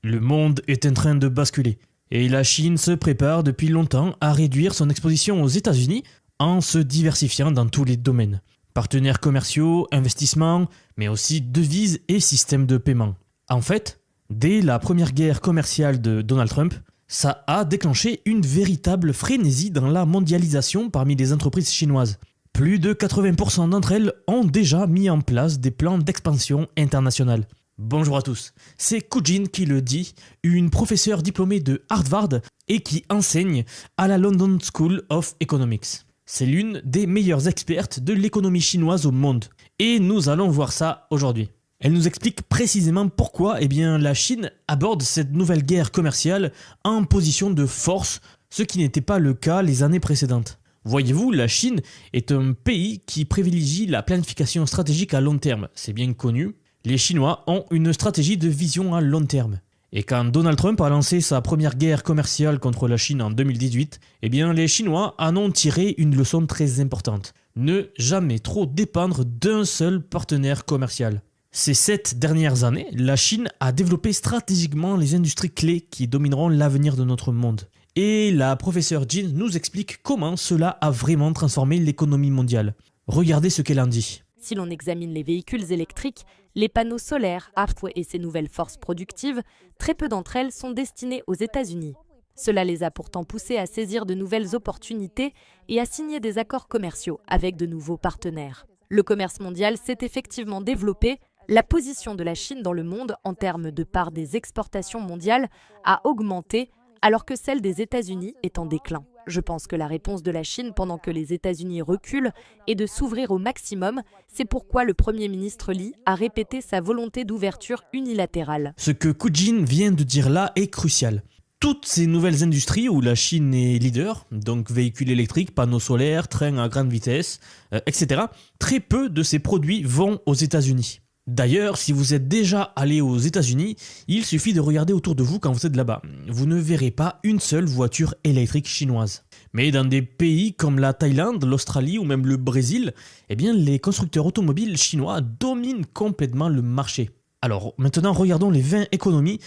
Le monde est en train de basculer. Et la Chine se prépare depuis longtemps à réduire son exposition aux États-Unis en se diversifiant dans tous les domaines. Partenaires commerciaux, investissements, mais aussi devises et systèmes de paiement. En fait, dès la première guerre commerciale de Donald Trump, ça a déclenché une véritable frénésie dans la mondialisation parmi les entreprises chinoises. Plus de 80% d'entre elles ont déjà mis en place des plans d'expansion internationale. Bonjour à tous, c'est Kujin qui le dit, une professeure diplômée de Harvard et qui enseigne à la London School of Economics. C'est l'une des meilleures expertes de l'économie chinoise au monde. Et nous allons voir ça aujourd'hui. Elle nous explique précisément pourquoi la Chine aborde cette nouvelle guerre commerciale en position de force, ce qui n'était pas le cas les années précédentes. Voyez-vous, la Chine est un pays qui privilégie la planification stratégique à long terme, c'est bien connu. Les Chinois ont une stratégie de vision à long terme. Et quand Donald Trump a lancé sa première guerre commerciale contre la Chine en 2018, les Chinois en ont tiré une leçon très importante. Ne jamais trop dépendre d'un seul partenaire commercial. Ces 7 dernières années, la Chine a développé stratégiquement les industries clés qui domineront l'avenir de notre monde. Et la professeure Jin nous explique comment cela a vraiment transformé l'économie mondiale. Regardez ce qu'elle en dit. Si l'on examine les véhicules électriques, les panneaux solaires, Huawei et ses nouvelles forces productives, très peu d'entre elles sont destinées aux États-Unis. Cela les a pourtant poussés à saisir de nouvelles opportunités et à signer des accords commerciaux avec de nouveaux partenaires. Le commerce mondial s'est effectivement développé. La position de la Chine dans le monde en termes de part des exportations mondiales a augmenté alors que celle des États-Unis est en déclin. Je pense que la réponse de la Chine pendant que les États-Unis reculent est de s'ouvrir au maximum. C'est pourquoi le Premier ministre Li a répété sa volonté d'ouverture unilatérale. Ce que Kujin vient de dire là est crucial. Toutes ces nouvelles industries où la Chine est leader, donc véhicules électriques, panneaux solaires, trains à grande vitesse, etc., très peu de ces produits vont aux États-Unis. D'ailleurs, si vous êtes déjà allé aux États-Unis, il suffit de regarder autour de vous quand vous êtes là-bas. Vous ne verrez pas une seule voiture électrique chinoise. Mais dans des pays comme la Thaïlande, l'Australie ou même le Brésil, les constructeurs automobiles chinois dominent complètement le marché. Alors maintenant, regardons les 20 économies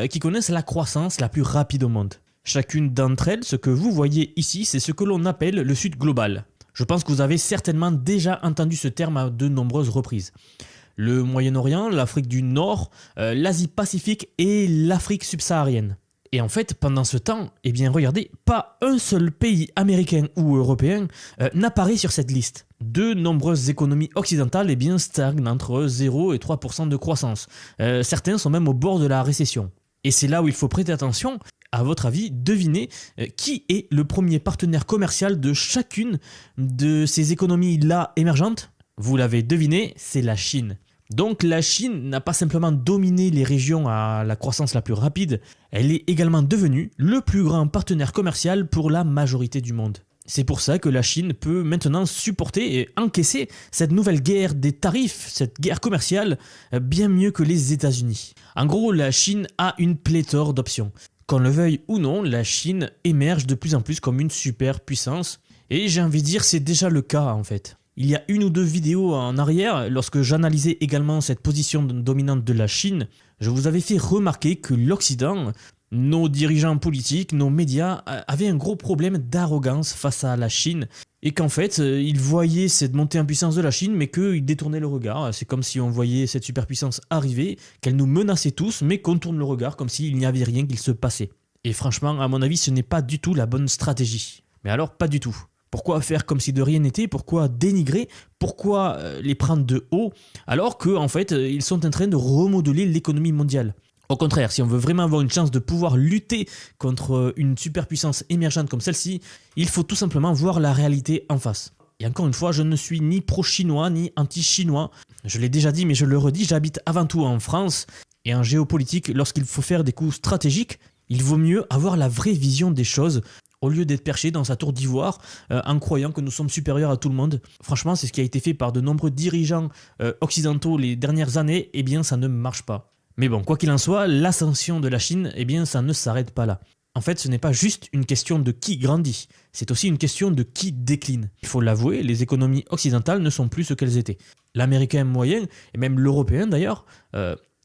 qui connaissent la croissance la plus rapide au monde. Chacune d'entre elles, ce que vous voyez ici, c'est ce que l'on appelle le Sud global. Je pense que vous avez certainement déjà entendu ce terme à de nombreuses reprises. Le Moyen-Orient, l'Afrique du Nord, l'Asie-Pacifique et l'Afrique subsaharienne. Et en fait, pendant ce temps, regardez, pas un seul pays américain ou européen n'apparaît sur cette liste. De nombreuses économies occidentales stagnent entre 0 et 3% de croissance. Certains sont même au bord de la récession. Et c'est là où il faut prêter attention. À votre avis, devinez qui est le premier partenaire commercial de chacune de ces économies-là émergentes ? Vous l'avez deviné, c'est la Chine. Donc la Chine n'a pas simplement dominé les régions à la croissance la plus rapide, elle est également devenue le plus grand partenaire commercial pour la majorité du monde. C'est pour ça que la Chine peut maintenant supporter et encaisser cette nouvelle guerre des tarifs, cette guerre commerciale, bien mieux que les États-Unis. En gros, la Chine a une pléthore d'options. Qu'on le veuille ou non, la Chine émerge de plus en plus comme une superpuissance. Et j'ai envie de dire, c'est déjà le cas en fait. Il y a 1 ou 2 vidéos en arrière, lorsque j'analysais également cette position dominante de la Chine, je vous avais fait remarquer que l'Occident, nos dirigeants politiques, nos médias, avaient un gros problème d'arrogance face à la Chine et qu'en fait, ils voyaient cette montée en puissance de la Chine mais qu'ils détournaient le regard. C'est comme si on voyait cette superpuissance arriver, qu'elle nous menaçait tous mais qu'on tourne le regard comme s'il n'y avait rien qui se passait. Et franchement, à mon avis, ce n'est pas du tout la bonne stratégie. Mais alors, pas du tout. Pourquoi faire comme si de rien n'était ? Pourquoi dénigrer ? Pourquoi les prendre de haut alors qu'en fait, ils sont en train de remodeler l'économie mondiale ? Au contraire, si on veut vraiment avoir une chance de pouvoir lutter contre une superpuissance émergente comme celle-ci, il faut tout simplement voir la réalité en face. Et encore une fois, je ne suis ni pro-chinois ni anti-chinois. Je l'ai déjà dit, mais je le redis, j'habite avant tout en France. Et en géopolitique, lorsqu'il faut faire des coups stratégiques, il vaut mieux avoir la vraie vision des choses au lieu d'être perché dans sa tour d'ivoire en croyant que nous sommes supérieurs à tout le monde. Franchement, c'est ce qui a été fait par de nombreux dirigeants occidentaux les dernières années, ça ne marche pas. Mais bon, quoi qu'il en soit, l'ascension de la Chine, ça ne s'arrête pas là. En fait, ce n'est pas juste une question de qui grandit, c'est aussi une question de qui décline. Il faut l'avouer, les économies occidentales ne sont plus ce qu'elles étaient. L'américain moyen, et même l'européen d'ailleurs,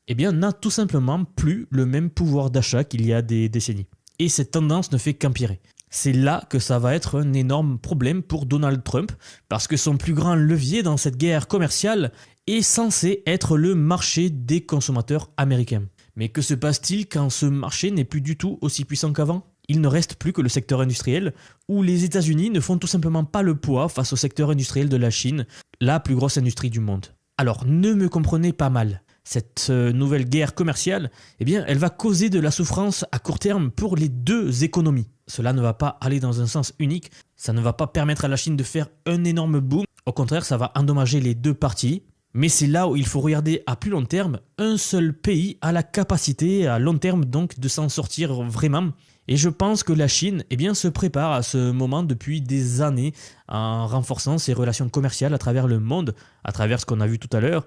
eh bien, n'a tout simplement plus le même pouvoir d'achat qu'il y a des décennies. Et cette tendance ne fait qu'empirer. C'est là que ça va être un énorme problème pour Donald Trump, parce que son plus grand levier dans cette guerre commerciale est censé être le marché des consommateurs américains. Mais que se passe-t-il quand ce marché n'est plus du tout aussi puissant qu'avant ? Il ne reste plus que le secteur industriel, où les États-Unis ne font tout simplement pas le poids face au secteur industriel de la Chine, la plus grosse industrie du monde. Alors ne me comprenez pas mal. Cette nouvelle guerre commerciale, eh bien, elle va causer de la souffrance à court terme pour les deux économies. Cela ne va pas aller dans un sens unique, ça ne va pas permettre à la Chine de faire un énorme boom. Au contraire, ça va endommager les deux parties. Mais c'est là où il faut regarder à plus long terme. Un seul pays a la capacité à long terme donc de s'en sortir vraiment. Et je pense que la Chine eh bien, se prépare à ce moment depuis des années en renforçant ses relations commerciales à travers le monde, à travers ce qu'on a vu tout à l'heure,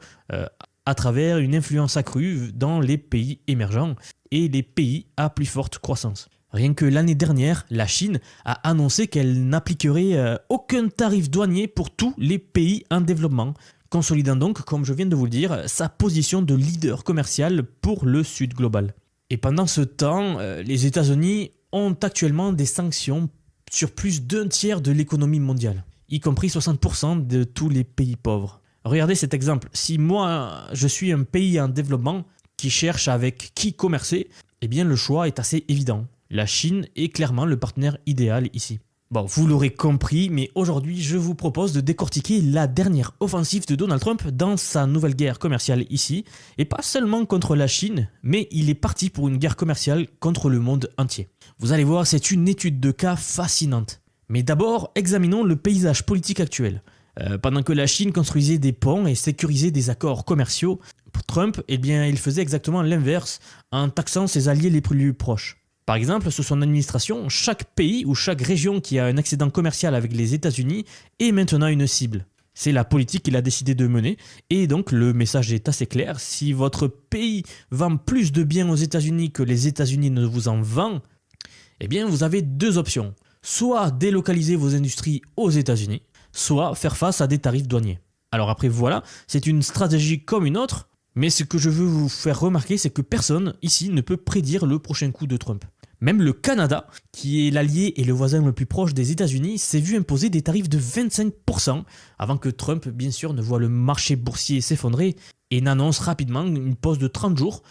à travers une influence accrue dans les pays émergents et les pays à plus forte croissance. Rien que l'année dernière, la Chine a annoncé qu'elle n'appliquerait aucun tarif douanier pour tous les pays en développement, consolidant donc, comme je viens de vous le dire, sa position de leader commercial pour le Sud global. Et pendant ce temps, les États-Unis ont actuellement des sanctions sur plus d'un tiers de l'économie mondiale, y compris 60% de tous les pays pauvres. Regardez cet exemple. Si moi, je suis un pays en développement qui cherche avec qui commercer, eh bien le choix est assez évident. La Chine est clairement le partenaire idéal ici. Bon, vous l'aurez compris, mais aujourd'hui, je vous propose de décortiquer la dernière offensive de Donald Trump dans sa nouvelle guerre commerciale ici, et pas seulement contre la Chine, mais il est parti pour une guerre commerciale contre le monde entier. Vous allez voir, c'est une étude de cas fascinante. Mais d'abord, examinons le paysage politique actuel. Pendant que la Chine construisait des ponts et sécurisait des accords commerciaux, pour Trump, eh bien, il faisait exactement l'inverse en taxant ses alliés les plus proches. Par exemple, sous son administration, chaque pays ou chaque région qui a un excédent commercial avec les États-Unis est maintenant une cible. C'est la politique qu'il a décidé de mener, et donc le message est assez clair. Si votre pays vend plus de biens aux États-Unis que les États-Unis ne vous en vendent, eh bien vous avez deux options. Soit délocaliser vos industries aux États-Unis, soit faire face à des tarifs douaniers. Alors après voilà, c'est une stratégie comme une autre, mais ce que je veux vous faire remarquer, c'est que personne ici ne peut prédire le prochain coup de Trump. Même le Canada, qui est l'allié et le voisin le plus proche des États-Unis, s'est vu imposer des tarifs de 25% avant que Trump, bien sûr, ne voit le marché boursier s'effondrer et n'annonce rapidement une pause de 30 jours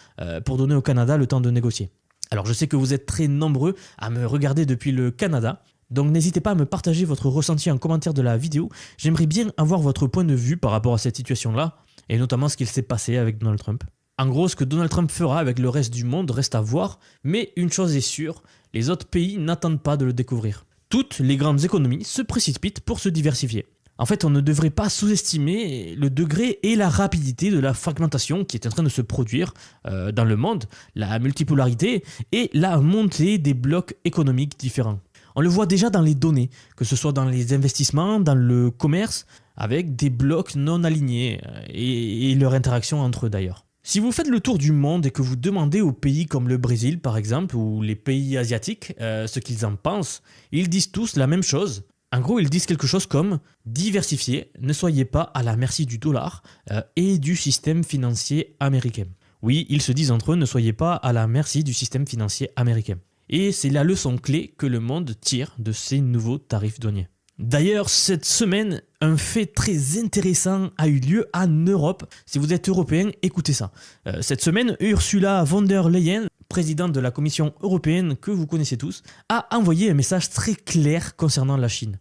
pour donner au Canada le temps de négocier. Alors je sais que vous êtes très nombreux à me regarder depuis le Canada, donc n'hésitez pas à me partager votre ressenti en commentaire de la vidéo. J'aimerais bien avoir votre point de vue par rapport à cette situation-là, et notamment ce qu'il s'est passé avec Donald Trump. En gros, ce que Donald Trump fera avec le reste du monde reste à voir, mais une chose est sûre, les autres pays n'attendent pas de le découvrir. Toutes les grandes économies se précipitent pour se diversifier. En fait, on ne devrait pas sous-estimer le degré et la rapidité de la fragmentation qui est en train de se produire dans le monde, la multipolarité et la montée des blocs économiques différents. On le voit déjà dans les données, que ce soit dans les investissements, dans le commerce, avec des blocs non alignés et leur interaction entre eux d'ailleurs. Si vous faites le tour du monde et que vous demandez aux pays comme le Brésil par exemple, ou les pays asiatiques, ce qu'ils en pensent, ils disent tous la même chose. En gros, ils disent quelque chose comme « diversifiez, ne soyez pas à la merci du dollar et du système financier américain ». Oui, ils se disent entre eux « ne soyez pas à la merci du système financier américain ». Et c'est la leçon clé que le monde tire de ces nouveaux tarifs douaniers. D'ailleurs, cette semaine, un fait très intéressant a eu lieu en Europe. Si vous êtes européen, écoutez ça. Cette semaine, Ursula von der Leyen, présidente de la Commission européenne que vous connaissez tous, a envoyé un message très clair concernant la Chine.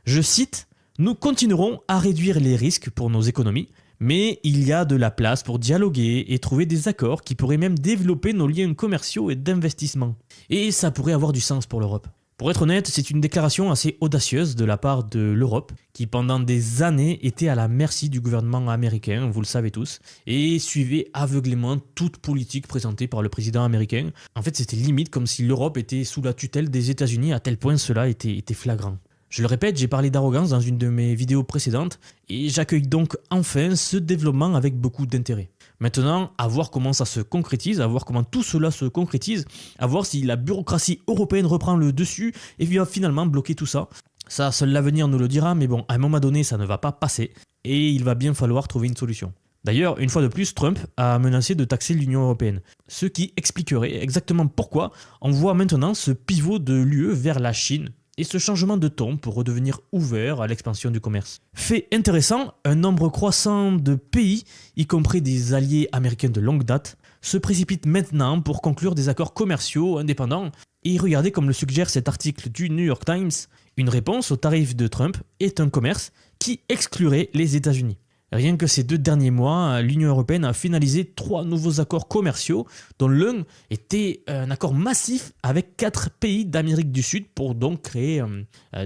Je cite « Nous continuerons à réduire les risques pour nos économies, mais il y a de la place pour dialoguer et trouver des accords qui pourraient même développer nos liens commerciaux et d'investissement. Et ça pourrait avoir du sens pour l'Europe. » Pour être honnête, c'est une déclaration assez audacieuse de la part de l'Europe, qui pendant des années était à la merci du gouvernement américain, vous le savez tous, et suivait aveuglément toute politique présentée par le président américain. En fait, c'était limite comme si l'Europe était sous la tutelle des États-Unis, à tel point cela était flagrant. Je le répète, j'ai parlé d'arrogance dans une de mes vidéos précédentes, et j'accueille donc enfin ce développement avec beaucoup d'intérêt. Maintenant, à voir comment ça se concrétise, à voir comment tout cela se concrétise, à voir si la bureaucratie européenne reprend le dessus et va finalement bloquer tout ça. Ça, seul l'avenir nous le dira, mais bon, à un moment donné, ça ne va pas passer et il va bien falloir trouver une solution. D'ailleurs, une fois de plus, Trump a menacé de taxer l'Union européenne, ce qui expliquerait exactement pourquoi on voit maintenant ce pivot de l'UE vers la Chine et ce changement de ton pour redevenir ouvert à l'expansion du commerce. Fait intéressant, un nombre croissant de pays, y compris des alliés américains de longue date, se précipitent maintenant pour conclure des accords commerciaux indépendants. Et regardez comme le suggère cet article du New York Times, une réponse aux tarifs de Trump est un commerce qui exclurait les États-Unis. Rien que ces 2 derniers mois, l'Union européenne a finalisé 3 nouveaux accords commerciaux, dont l'un était un accord massif avec 4 pays d'Amérique du Sud pour donc créer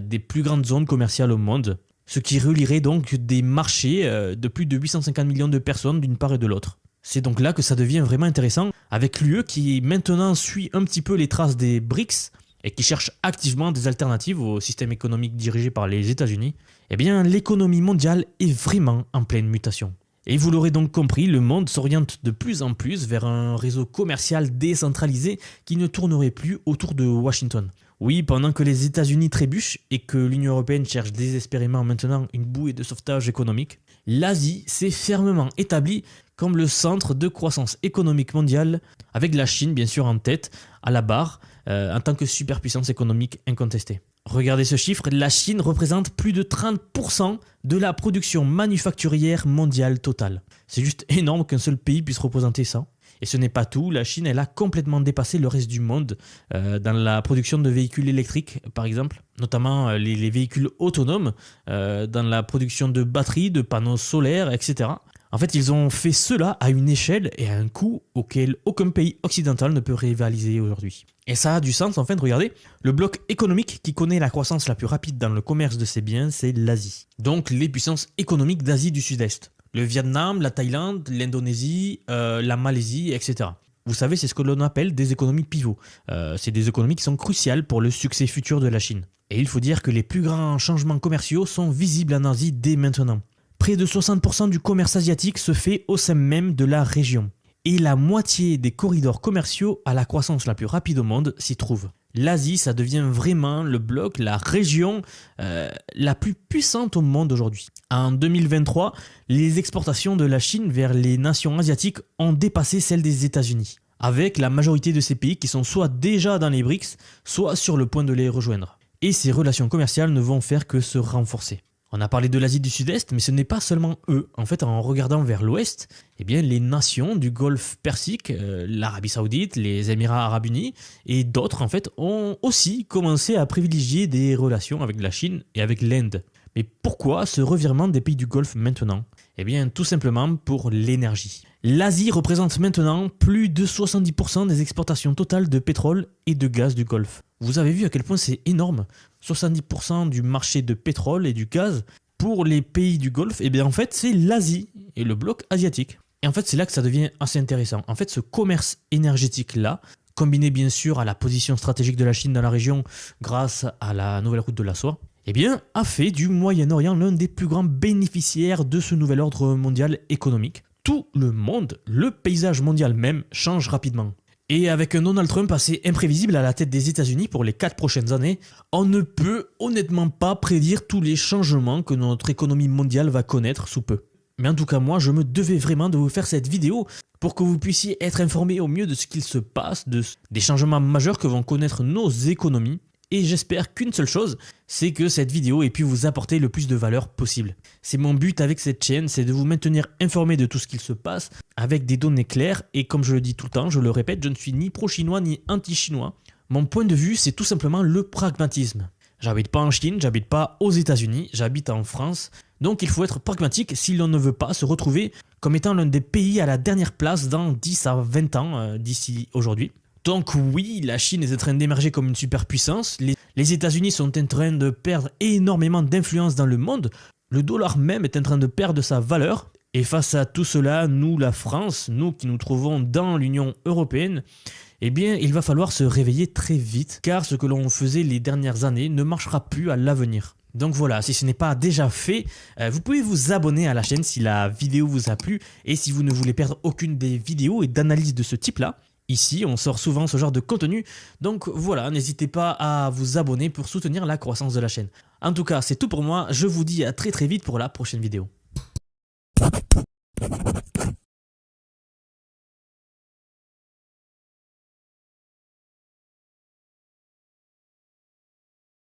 des plus grandes zones commerciales au monde, ce qui relierait donc des marchés de plus de 850 millions de personnes d'une part et de l'autre. C'est donc là que ça devient vraiment intéressant, avec l'UE qui maintenant suit un petit peu les traces des BRICS, et qui cherche activement des alternatives au système économique dirigé par les États-Unis, eh bien l'économie mondiale est vraiment en pleine mutation. Et vous l'aurez donc compris, le monde s'oriente de plus en plus vers un réseau commercial décentralisé qui ne tournerait plus autour de Washington. Oui, pendant que les États-Unis trébuchent et que l'Union européenne cherche désespérément maintenant une bouée de sauvetage économique, l'Asie s'est fermement établie comme le centre de croissance économique mondiale, avec la Chine bien sûr en tête, à la barre, en tant que superpuissance économique incontestée. Regardez ce chiffre, la Chine représente plus de 30% de la production manufacturière mondiale totale. C'est juste énorme qu'un seul pays puisse représenter ça. Et ce n'est pas tout, la Chine elle a complètement dépassé le reste du monde dans la production de véhicules électriques par exemple, notamment les véhicules autonomes, dans la production de batteries, de panneaux solaires, etc. En fait, ils ont fait cela à une échelle et à un coût auquel aucun pays occidental ne peut rivaliser aujourd'hui. Et ça a du sens en fait, regardez, le bloc économique qui connaît la croissance la plus rapide dans le commerce de ces biens, c'est l'Asie. Donc les puissances économiques d'Asie du Sud-Est. Le Vietnam, la Thaïlande, l'Indonésie, la Malaisie, etc. Vous savez, c'est ce que l'on appelle des économies pivots. C'est des économies qui sont cruciales pour le succès futur de la Chine. Et il faut dire que les plus grands changements commerciaux sont visibles en Asie dès maintenant. Près de 60% du commerce asiatique se fait au sein même de la région. Et la moitié des corridors commerciaux à la croissance la plus rapide au monde s'y trouve. L'Asie, ça devient vraiment le bloc, la région la plus puissante au monde aujourd'hui. En 2023, les exportations de la Chine vers les nations asiatiques ont dépassé celles des États-Unis, avec la majorité de ces pays qui sont soit déjà dans les BRICS, soit sur le point de les rejoindre. Et ces relations commerciales ne vont faire que se renforcer. On a parlé de l'Asie du Sud-Est, mais ce n'est pas seulement eux. En fait, en regardant vers l'Ouest, eh bien, les nations du Golfe Persique, l'Arabie Saoudite, les Émirats Arabes Unis et d'autres, en fait, ont aussi commencé à privilégier des relations avec la Chine et avec l'Inde. Mais pourquoi ce revirement des pays du Golfe maintenant ? Eh bien, tout simplement pour l'énergie. L'Asie représente maintenant plus de 70% des exportations totales de pétrole et de gaz du Golfe. Vous avez vu à quel point c'est énorme. 70% du marché de pétrole et du gaz pour les pays du Golfe, eh bien en fait c'est l'Asie et le bloc asiatique. Et en fait c'est là que ça devient assez intéressant. En fait ce commerce énergétique là, combiné bien sûr à la position stratégique de la Chine dans la région grâce à la nouvelle route de la soie, eh bien a fait du Moyen-Orient l'un des plus grands bénéficiaires de ce nouvel ordre mondial économique. Tout le monde, le paysage mondial même change rapidement. Et avec un Donald Trump assez imprévisible à la tête des États-Unis pour les 4 prochaines années, on ne peut honnêtement pas prédire tous les changements que notre économie mondiale va connaître sous peu. Mais en tout cas, moi, je me devais vraiment de vous faire cette vidéo pour que vous puissiez être informés au mieux de ce qu'il se passe, des changements majeurs que vont connaître nos économies. Et j'espère qu'une seule chose, c'est que cette vidéo ait pu vous apporter le plus de valeur possible. C'est mon but avec cette chaîne, c'est de vous maintenir informé de tout ce qu'il se passe, avec des données claires, et comme je le dis tout le temps, je le répète, je ne suis ni pro-chinois ni anti-chinois. Mon point de vue, c'est tout simplement le pragmatisme. J'habite pas en Chine, j'habite pas aux États-Unis, j'habite en France, donc il faut être pragmatique si l'on ne veut pas se retrouver comme étant l'un des pays à la dernière place dans 10 à 20 ans d'ici aujourd'hui. Donc oui, la Chine est en train d'émerger comme une superpuissance, les États-Unis sont en train de perdre énormément d'influence dans le monde, le dollar même est en train de perdre sa valeur, et face à tout cela, nous la France, nous qui nous trouvons dans l'Union européenne, eh bien il va falloir se réveiller très vite, car ce que l'on faisait les dernières années ne marchera plus à l'avenir. Donc voilà, si ce n'est pas déjà fait, vous pouvez vous abonner à la chaîne si la vidéo vous a plu, et si vous ne voulez perdre aucune des vidéos et d'analyses de ce type-là. Ici, on sort souvent ce genre de contenu, donc voilà, n'hésitez pas à vous abonner pour soutenir la croissance de la chaîne. En tout cas, c'est tout pour moi, je vous dis à très vite pour la prochaine vidéo.